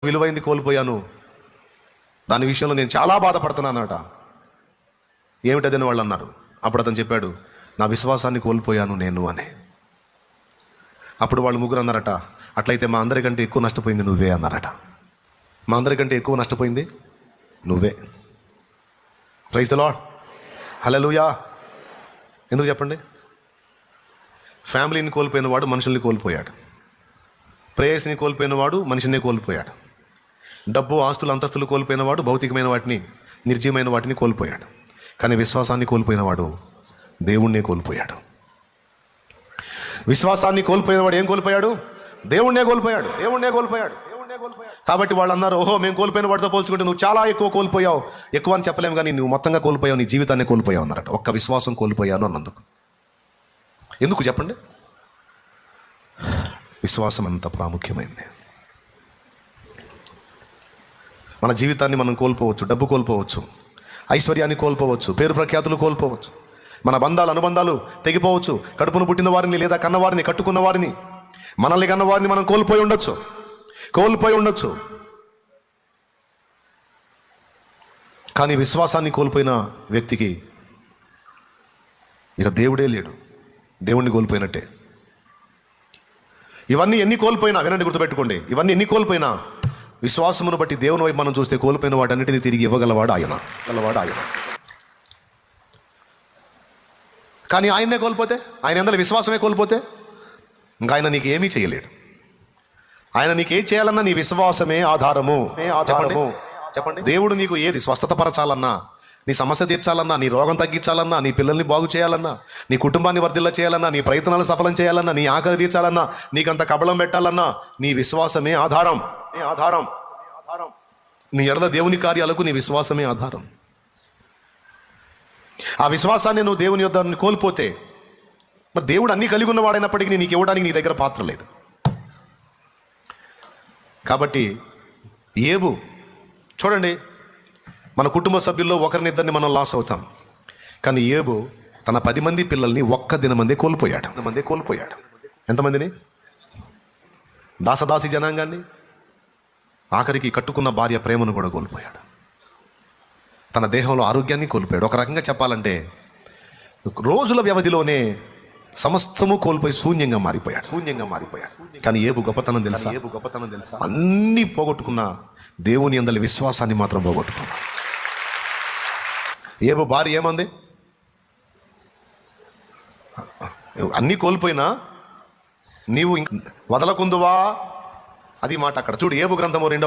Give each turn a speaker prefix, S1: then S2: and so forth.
S1: విలువైంది కోల్పోయాను, దాని విషయంలో నేను చాలా బాధపడుతున్నానట. ఏమిటదని వాళ్ళు అన్నారు. అప్పుడు అతను చెప్పాడు, నా విశ్వాసాన్ని కోల్పోయాను నేను అని. అప్పుడు వాళ్ళు ముగ్గురు అన్నారట, అట్లయితే మా అందరికంటే ఎక్కువ నష్టపోయింది నువ్వే అన్నారట. మా అందరికంటే ఎక్కువ నష్టపోయింది నువ్వే. ప్రైజ్ ది లార్డ్, హల్లెలూయా. ఎందుకు చెప్పండి? ఫ్యామిలీని కోల్పోయిన వాడు మనుషుల్ని కోల్పోయాడు, ప్రేయస్ని కోల్పోయిన వాడు మనిషిని కోల్పోయాడు, డబ్బు ఆస్తులు అంతస్తులు కోల్పోయిన వాడు భౌతికమైన వాటిని, నిర్జీవమైన వాటిని కోల్పోయాడు. కానీ విశ్వాసాన్ని కోల్పోయిన వాడు దేవుణ్ణే కోల్పోయాడు. విశ్వాసాన్ని కోల్పోయిన వాడు ఏం కోల్పోయాడు? దేవుణ్ణే కోల్పోయాడు. దేవుణ్ణే కోల్పోయాడు. కాబట్టి వాళ్ళు అన్నారు, ఓహో మేము కోల్పోయిన వాడితో పోల్చుకుంటే నువ్వు చాలా ఎక్కువ కోల్పోయావు. ఎక్కువ అని చెప్పలేము కానీ నువ్వు మొత్తంగా కోల్పోయావు, నీ జీవితాన్ని కోల్పోయావు అన్నారట. ఒక్క విశ్వాసం కోల్పోయాను అన్నందుకు. ఎందుకు చెప్పండి? విశ్వాసం అంత ప్రాముఖ్యమైంది. మన జీవితాన్ని మనం కోల్పోవచ్చు, డబ్బు కోల్పోవచ్చు, ఐశ్వర్యాన్ని కోల్పోవచ్చు, పేరు ప్రఖ్యాతులు కోల్పోవచ్చు, మన బంధాలు అనుబంధాలు తెగిపోవచ్చు, కడుపును పుట్టిన వారిని లేదా కన్నవారిని, కట్టుకున్న వారిని, మనల్ని కన్నవారిని మనం కోల్పోయి ఉండొచ్చు. కానీ విశ్వాసాన్ని కోల్పోయిన వ్యక్తికి ఇక దేవుడే లేడు, దేవుణ్ణి కోల్పోయినట్టే. ఇవన్నీ ఎన్ని కోల్పోయినా, వినండి, గుర్తుపెట్టుకోండి, ఇవన్నీ ఎన్ని కోల్పోయినా విశ్వాసమును బట్టి దేవుని వైపు మనం చూస్తే కోల్పోయిన వాటన్నిటిని తిరిగి ఇవ్వగలవాడు ఆయన. కానీ ఆయన్నే కోల్పోతే, ఆయన అందరి విశ్వాసమే కోల్పోతే ఇంకా ఆయన నీకు ఏమీ చేయలేడు. ఆయన నీకేం చేయాలన్నా నీ విశ్వాసమే ఆధారము. చెప్పండి. దేవుడు నీకు ఏది స్వస్థత పరచాలన్నా, నీ సమస్య తీర్చాలన్నా, నీ రోగం తగ్గించాలన్నా, నీ పిల్లల్ని బాగు చేయాలన్నా, నీ కుటుంబాన్ని వర్ధిల్ల చేయాలన్నా, నీ ప్రయత్నాలు సఫలం చేయాలన్నా, నీ ఆకలి తీర్చాలన్నా, నీకంత కబళం పెట్టాలన్నా నీ విశ్వాసమే ఆధారం. నీ ఎడల దేవుని కార్యాలకు నీ విశ్వాసమే ఆధారం. ఆ విశ్వాసాన్ని నువ్వు దేవుని యొద్ద కోల్పోతే మరి దేవుడు అన్నీ కలిగి ఉన్నవాడైనప్పటికీ నీకు ఇవ్వడానికి నీ దగ్గర పాత్ర లేదు. కాబట్టి ఏబు చూడండి, మన కుటుంబ సభ్యుల్లో ఒకరినిద్దరిని మనం లాస్ అవుతాం. కానీ ఏబు తన 10 మంది పిల్లల్ని ఒక్క దినమందే కోల్పోయాడు. ఎంతమందిని? దాసదాసి జనాంగాన్ని, ఆఖరికి కట్టుకున్న భార్య ప్రేమను కూడా కోల్పోయాడు. తన దేహంలో ఆరోగ్యాన్ని కోల్పోయాడు. ఒక రకంగా చెప్పాలంటే రోజుల వ్యవధిలోనే సమస్తము కోల్పోయి శూన్యంగా మారిపోయాడు. కానీ ఏబు గొప్పతనం తెలుసా? అన్నీ పోగొట్టుకున్న దేవుని యందలి విశ్వాసాన్ని మాత్రం పోగొట్టుకున్నా. ఏబు భార్య ఏమంది? అన్నీ కోల్పోయినా నీవు వదలకుందువా? అది మాట అక్కడ చూడు. ఏబు గ్రంథము 2వ